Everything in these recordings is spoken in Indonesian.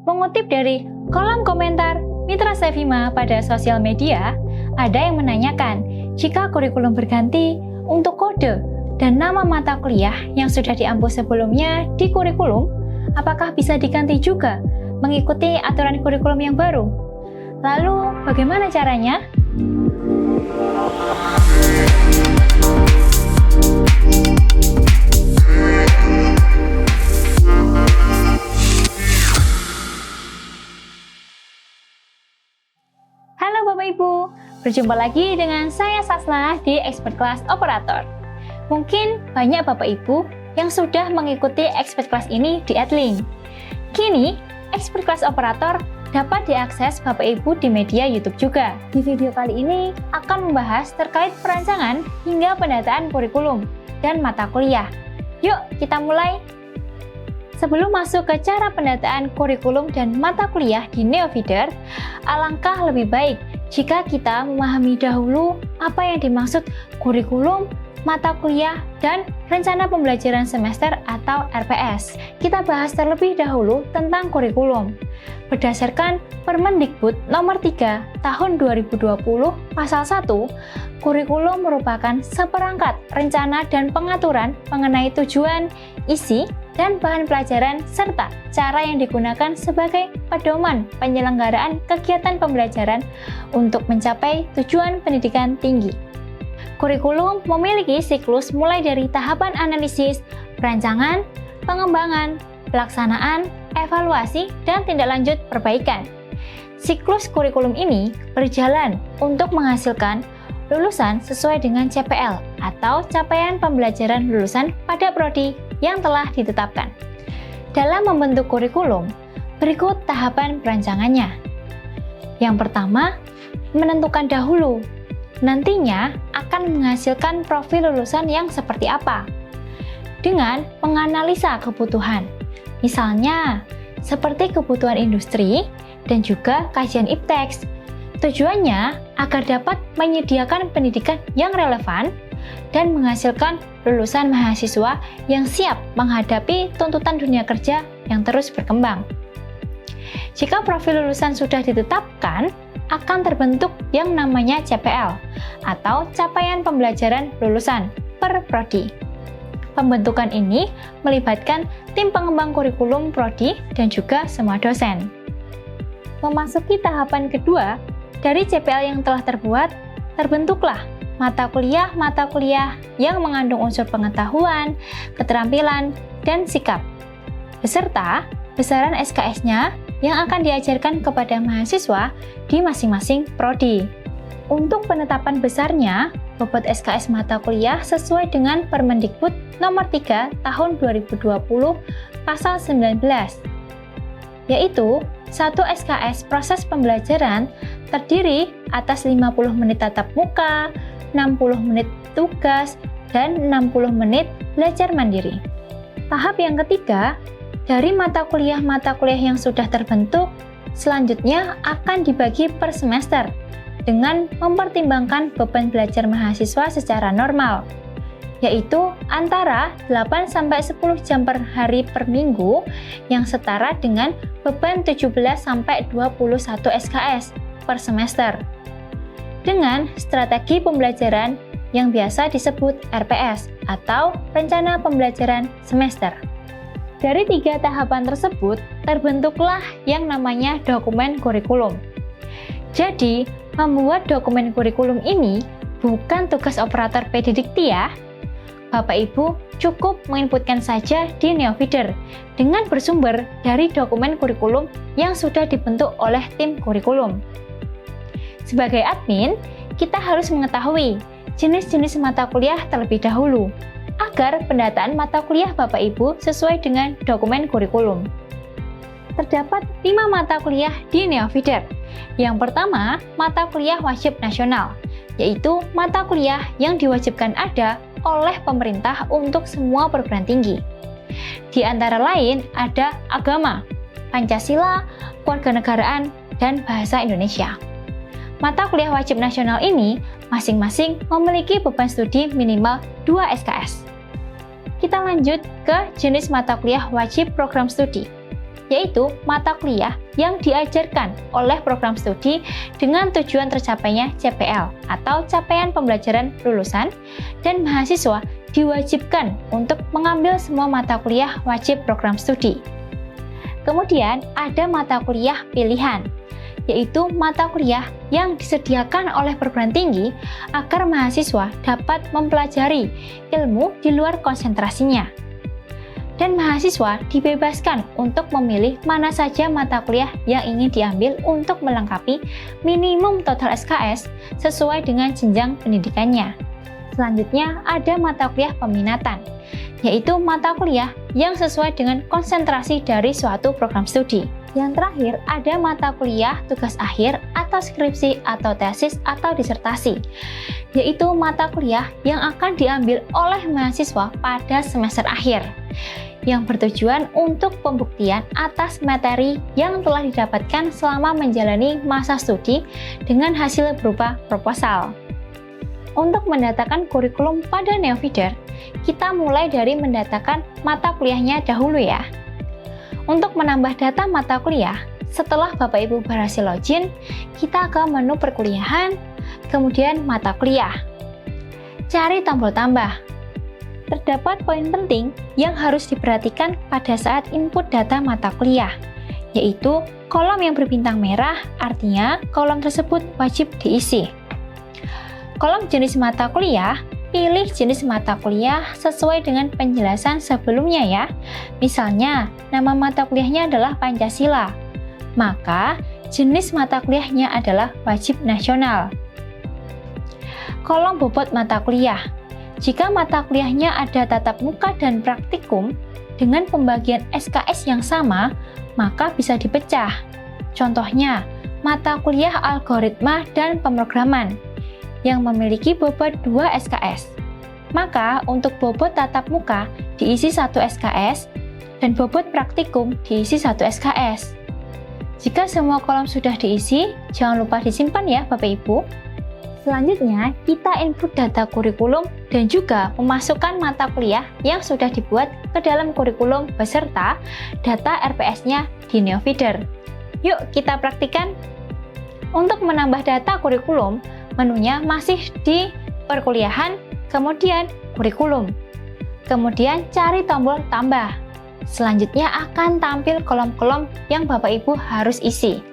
Mengutip dari kolom komentar Mitra Sevima pada sosial media, ada yang menanyakan jika kurikulum berganti untuk kode dan nama mata kuliah yang sudah diampu sebelumnya di kurikulum, apakah bisa diganti juga mengikuti aturan kurikulum yang baru? Lalu, bagaimana caranya? Halo Bapak Ibu, berjumpa lagi dengan saya Sasna di Expert Class Operator. Mungkin banyak Bapak Ibu yang sudah mengikuti Expert Class ini di Adlink. Kini, Expert Class Operator dapat diakses Bapak Ibu di media YouTube juga. Di video kali ini akan membahas terkait perancangan hingga pendataan kurikulum dan mata kuliah. Yuk kita mulai! Sebelum masuk ke cara pendataan kurikulum dan mata kuliah di Neofeeder, alangkah lebih baik jika kita memahami dahulu apa yang dimaksud kurikulum, mata kuliah, dan rencana pembelajaran semester atau RPS. Kita bahas terlebih dahulu tentang kurikulum. Berdasarkan Permendikbud nomor 3 tahun 2020 pasal 1, kurikulum merupakan seperangkat rencana dan pengaturan mengenai tujuan, isi, dan bahan pelajaran serta cara yang digunakan sebagai pedoman penyelenggaraan kegiatan pembelajaran untuk mencapai tujuan pendidikan tinggi. Kurikulum memiliki siklus mulai dari tahapan analisis, perancangan, pengembangan, pelaksanaan, evaluasi, dan tindak lanjut perbaikan. Siklus kurikulum ini berjalan untuk menghasilkan lulusan sesuai dengan CPL atau capaian pembelajaran lulusan pada prodi yang telah ditetapkan. Dalam membentuk kurikulum, berikut tahapan perancangannya. Yang pertama, menentukan dahulu. Nantinya akan menghasilkan profil lulusan yang seperti apa. Dengan menganalisa kebutuhan. Misalnya, seperti kebutuhan industri dan juga kajian IPTEX. Tujuannya agar dapat menyediakan pendidikan yang relevan dan menghasilkan lulusan mahasiswa yang siap menghadapi tuntutan dunia kerja yang terus berkembang. Jika profil lulusan sudah ditetapkan, akan terbentuk yang namanya CPL atau capaian pembelajaran lulusan per prodi. Pembentukan ini melibatkan tim pengembang kurikulum prodi dan juga semua dosen. Memasuki tahapan kedua, dari CPL yang telah terbuat, terbentuklah mata kuliah yang mengandung unsur pengetahuan, keterampilan, dan sikap, beserta besaran SKS-nya yang akan diajarkan kepada mahasiswa di masing-masing prodi. Untuk penetapan besarnya, bobot SKS mata kuliah sesuai dengan Permendikbud nomor 3 tahun 2020 pasal 19, yaitu 1 SKS proses pembelajaran terdiri atas 50 menit tatap muka, 60 menit tugas, dan 60 menit belajar mandiri. Tahap yang ketiga, dari mata kuliah yang sudah terbentuk, selanjutnya akan dibagi per semester dengan mempertimbangkan beban belajar mahasiswa secara normal, yaitu antara 8-10 jam per hari per minggu yang setara dengan beban 17-21 SKS per semester. Dengan strategi pembelajaran yang biasa disebut RPS atau Rencana Pembelajaran Semester. Dari 3 tahapan tersebut, terbentuklah yang namanya dokumen kurikulum. Jadi, membuat dokumen kurikulum ini bukan tugas operator PD Dikti ya. Bapak Ibu cukup menginputkan saja di Neofeeder dengan bersumber dari dokumen kurikulum yang sudah dibentuk oleh tim kurikulum. Sebagai admin, kita harus mengetahui jenis-jenis mata kuliah terlebih dahulu, agar pendataan mata kuliah Bapak Ibu sesuai dengan dokumen kurikulum. Terdapat 5 mata kuliah di Neofeeder. Yang pertama, mata kuliah wajib nasional, yaitu mata kuliah yang diwajibkan ada oleh pemerintah untuk semua perguruan tinggi. Di antara lain ada agama, Pancasila, kewarganegaraan, dan bahasa Indonesia. Mata kuliah wajib nasional ini masing-masing memiliki beban studi minimal 2 SKS. Kita lanjut ke jenis mata kuliah wajib program studi. yaitu mata kuliah yang diajarkan oleh program studi dengan tujuan tercapainya CPL atau capaian pembelajaran lulusan, dan mahasiswa diwajibkan untuk mengambil semua mata kuliah wajib program studi. Kemudian ada mata kuliah pilihan, yaitu mata kuliah yang disediakan oleh perguruan tinggi agar mahasiswa dapat mempelajari ilmu di luar konsentrasinya. Dan mahasiswa dibebaskan untuk memilih mana saja mata kuliah yang ingin diambil untuk melengkapi minimum total SKS sesuai dengan jenjang pendidikannya. Selanjutnya ada mata kuliah peminatan, yaitu mata kuliah yang sesuai dengan konsentrasi dari suatu program studi. Yang terakhir ada mata kuliah tugas akhir atau skripsi atau tesis atau disertasi, yaitu mata kuliah yang akan diambil oleh mahasiswa pada semester akhir, yang bertujuan untuk pembuktian atas materi yang telah didapatkan selama menjalani masa studi dengan hasil berupa proposal. Untuk mendatakan kurikulum pada Neofeeder, kita mulai dari mendatakan mata kuliahnya dahulu ya. Untuk menambah data mata kuliah, setelah Bapak Ibu berhasil login, kita ke menu perkuliahan, kemudian mata kuliah. Cari tombol tambah. Terdapat poin penting yang harus diperhatikan pada saat input data mata kuliah, yaitu kolom yang berbintang merah, artinya kolom tersebut wajib diisi. Kolom jenis mata kuliah, pilih jenis mata kuliah sesuai dengan penjelasan sebelumnya ya. Misalnya, nama mata kuliahnya adalah Pancasila, maka jenis mata kuliahnya adalah wajib nasional. Kolom bobot mata kuliah. Jika mata kuliahnya ada tatap muka dan praktikum dengan pembagian SKS yang sama, maka bisa dipecah. Contohnya, mata kuliah algoritma dan pemrograman yang memiliki bobot 2 SKS. Maka untuk bobot tatap muka diisi 1 SKS dan bobot praktikum diisi 1 SKS. Jika semua kolom sudah diisi, jangan lupa disimpan ya Bapak Ibu. Selanjutnya, kita input data kurikulum dan juga memasukkan mata kuliah yang sudah dibuat ke dalam kurikulum beserta data RPS-nya di Neofeeder. Yuk kita praktikan. Untuk menambah data kurikulum, menunya masih di perkuliahan, kemudian kurikulum. Kemudian cari tombol tambah. Selanjutnya akan tampil kolom-kolom yang Bapak Ibu harus isi.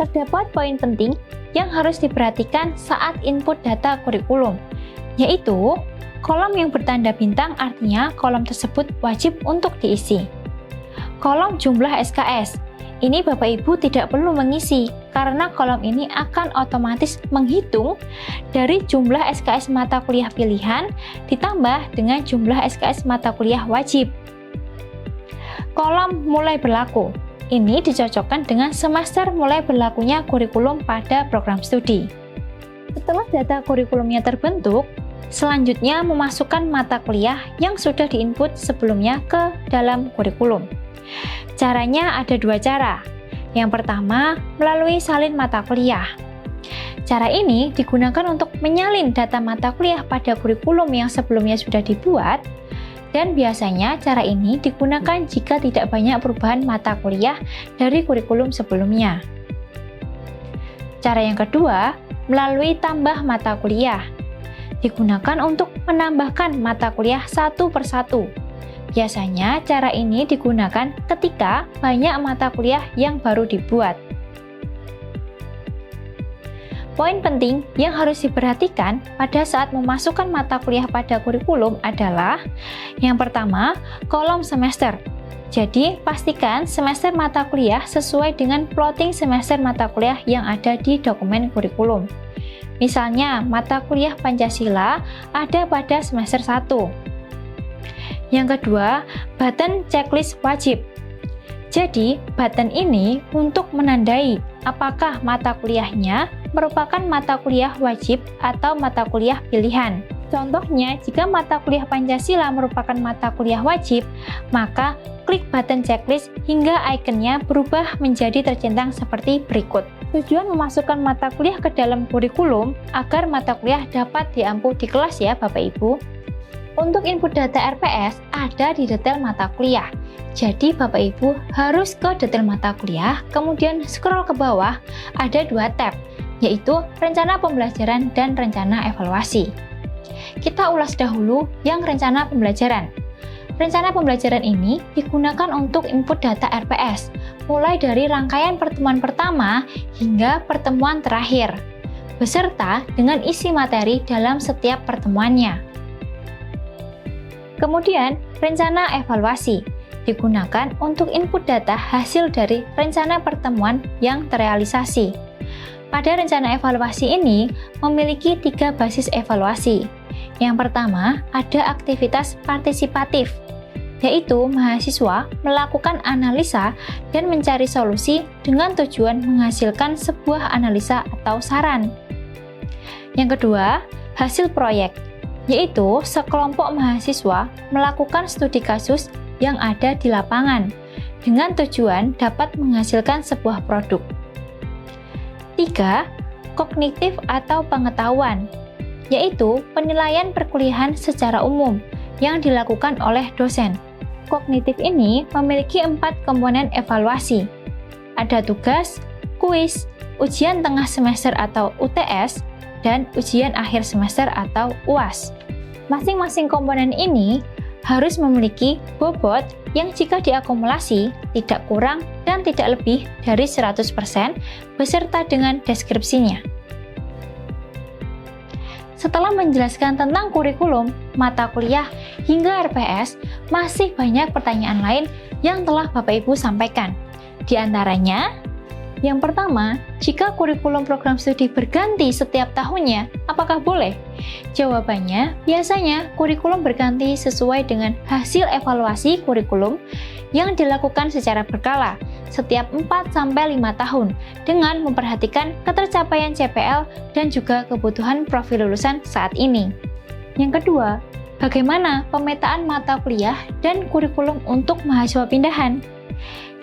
Terdapat poin penting yang harus diperhatikan saat input data kurikulum, yaitu kolom yang bertanda bintang artinya kolom tersebut wajib untuk diisi. Kolom jumlah SKS, ini Bapak Ibu tidak perlu mengisi karena kolom ini akan otomatis menghitung dari jumlah SKS mata kuliah pilihan ditambah dengan jumlah SKS mata kuliah wajib. Kolom mulai berlaku. Ini dicocokkan dengan semester mulai berlakunya kurikulum pada program studi. Setelah data kurikulumnya terbentuk, selanjutnya memasukkan mata kuliah yang sudah diinput sebelumnya ke dalam kurikulum. Caranya ada 2 cara. Yang pertama, melalui salin mata kuliah. Cara ini digunakan untuk menyalin data mata kuliah pada kurikulum yang sebelumnya sudah dibuat, dan biasanya cara ini digunakan jika tidak banyak perubahan mata kuliah dari kurikulum sebelumnya. Cara yang kedua, melalui tambah mata kuliah. Digunakan untuk menambahkan mata kuliah satu persatu. Biasanya cara ini digunakan ketika banyak mata kuliah yang baru dibuat. Poin penting yang harus diperhatikan pada saat memasukkan mata kuliah pada kurikulum adalah yang pertama, kolom semester. Jadi, pastikan semester mata kuliah sesuai dengan plotting semester mata kuliah yang ada di dokumen kurikulum. Misalnya, mata kuliah Pancasila ada pada semester 1. Yang kedua, button checklist wajib. Jadi, button ini untuk menandai apakah mata kuliahnya merupakan mata kuliah wajib atau mata kuliah pilihan. Contohnya, jika mata kuliah Pancasila merupakan mata kuliah wajib, maka klik button checklist hingga ikonnya berubah menjadi tercentang seperti berikut. Tujuan memasukkan mata kuliah ke dalam kurikulum agar mata kuliah dapat diampu di kelas ya Bapak Ibu. Untuk input data RPS ada di detail mata kuliah. Jadi Bapak Ibu harus ke detail mata kuliah, kemudian scroll ke bawah, ada 2 tab, yaitu rencana pembelajaran dan rencana evaluasi. Kita ulas dahulu yang rencana pembelajaran. Rencana pembelajaran ini digunakan untuk input data RPS, mulai dari rangkaian pertemuan pertama hingga pertemuan terakhir, beserta dengan isi materi dalam setiap pertemuannya. Kemudian, rencana evaluasi digunakan untuk input data hasil dari rencana pertemuan yang terrealisasi. Pada rencana evaluasi ini memiliki 3 basis evaluasi. Yang pertama, ada aktivitas partisipatif, yaitu mahasiswa melakukan analisa dan mencari solusi dengan tujuan menghasilkan sebuah analisa atau saran. Yang kedua, hasil proyek, yaitu sekelompok mahasiswa melakukan studi kasus yang ada di lapangan dengan tujuan dapat menghasilkan sebuah produk. 3. Kognitif atau pengetahuan, yaitu penilaian perkuliahan secara umum yang dilakukan oleh dosen. Kognitif ini memiliki 4 komponen evaluasi. Ada tugas, kuis, ujian tengah semester atau UTS, dan ujian akhir semester atau UAS. Masing-masing komponen ini harus memiliki bobot yang jika diakumulasi tidak kurang dan tidak lebih dari 100% beserta dengan deskripsinya. Setelah menjelaskan tentang kurikulum, mata kuliah, hingga RPS, masih banyak pertanyaan lain yang telah Bapak Ibu sampaikan. Di antaranya, yang pertama, jika kurikulum program studi berganti setiap tahunnya, apakah boleh? Jawabannya, biasanya kurikulum berganti sesuai dengan hasil evaluasi kurikulum yang dilakukan secara berkala setiap 4-5 tahun dengan memperhatikan ketercapaian CPL dan juga kebutuhan profil lulusan saat ini. Yang kedua, bagaimana pemetaan mata kuliah dan kurikulum untuk mahasiswa pindahan?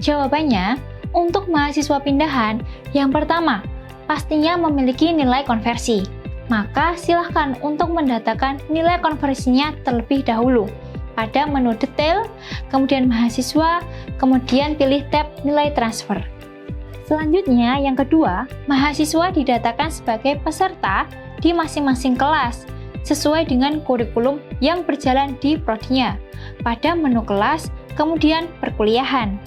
Jawabannya, untuk mahasiswa pindahan, yang pertama, pastinya memiliki nilai konversi. Maka silahkan untuk mendatakan nilai konversinya terlebih dahulu pada menu detail, kemudian mahasiswa, kemudian pilih tab nilai transfer. Selanjutnya, yang kedua, mahasiswa didatakan sebagai peserta di masing-masing kelas sesuai dengan kurikulum yang berjalan di prodinya pada menu kelas, kemudian perkuliahan.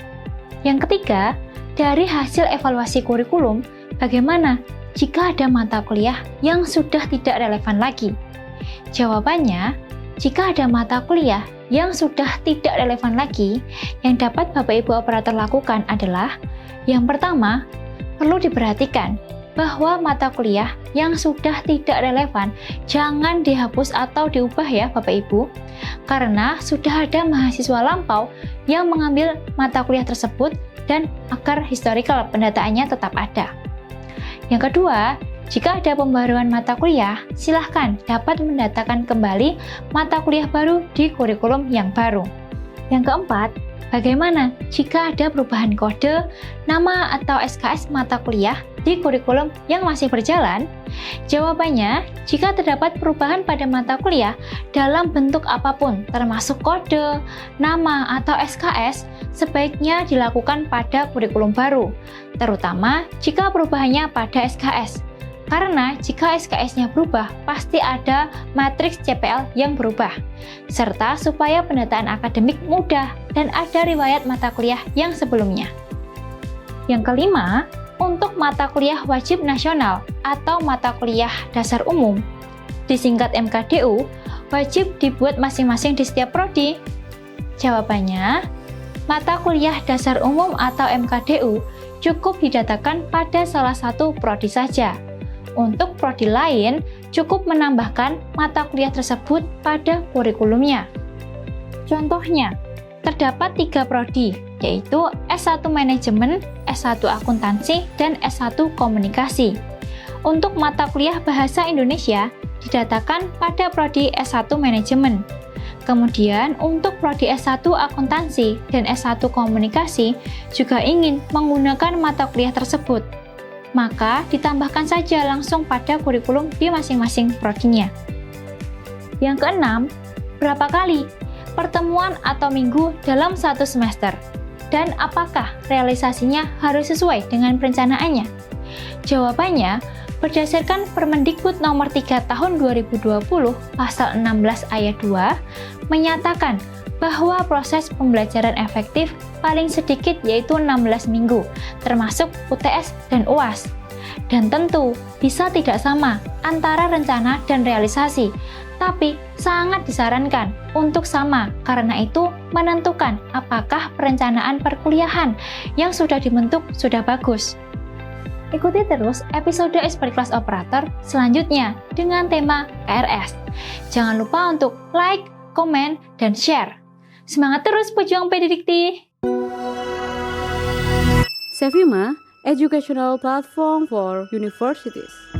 Yang ketiga, dari hasil evaluasi kurikulum, bagaimana jika ada mata kuliah yang sudah tidak relevan lagi? Jawabannya, jika ada mata kuliah yang sudah tidak relevan lagi, yang dapat Bapak Ibu operator lakukan adalah yang pertama, perlu diperhatikan bahwa mata kuliah yang sudah tidak relevan jangan dihapus atau diubah ya Bapak Ibu, karena sudah ada mahasiswa lampau yang mengambil mata kuliah tersebut dan agar historical pendataannya tetap ada. Yang kedua, jika ada pembaruan mata kuliah, silahkan dapat mendatakan kembali mata kuliah baru di kurikulum yang baru. Yang keempat, bagaimana jika ada perubahan kode, nama atau SKS mata kuliah di kurikulum yang masih berjalan? Jawabannya, jika terdapat perubahan pada mata kuliah dalam bentuk apapun, termasuk kode, nama, atau SKS, sebaiknya dilakukan pada kurikulum baru, terutama jika perubahannya pada SKS. Karena jika SKS-nya berubah, pasti ada matriks CPL yang berubah, serta supaya pendataan akademik mudah dan ada riwayat mata kuliah yang sebelumnya. Yang kelima, untuk mata kuliah wajib nasional atau mata kuliah dasar umum, disingkat MKDU, wajib dibuat masing-masing di setiap prodi. Jawabannya, mata kuliah dasar umum atau MKDU cukup didatakan pada salah satu prodi saja. Untuk prodi lain, cukup menambahkan mata kuliah tersebut pada kurikulumnya. Contohnya, terdapat 3 prodi, yaitu S1 Manajemen, S1 Akuntansi, dan S1 Komunikasi. Untuk mata kuliah Bahasa Indonesia, didatakan pada prodi S1 Manajemen. Kemudian, untuk prodi S1 Akuntansi dan S1 Komunikasi juga ingin menggunakan mata kuliah tersebut, maka ditambahkan saja langsung pada kurikulum di masing-masing prodinya. Yang keenam, Berapa kali pertemuan atau minggu dalam satu semester? Dan apakah realisasinya harus sesuai dengan perencanaannya? Jawabannya, berdasarkan Permendikbud nomor 3 tahun 2020 pasal 16 ayat 2 menyatakan bahwa proses pembelajaran efektif paling sedikit yaitu 16 minggu, termasuk UTS dan UAS. Dan tentu bisa tidak sama antara rencana dan realisasi, tapi sangat disarankan untuk sama karena itu menentukan apakah perencanaan perkuliahan yang sudah dibentuk sudah bagus. Ikuti terus episode Expert Class Operator selanjutnya dengan tema KRS. Jangan lupa untuk like, komen, dan share. Semangat terus pejuang Pedidikti! Sevima, educational platform for universities.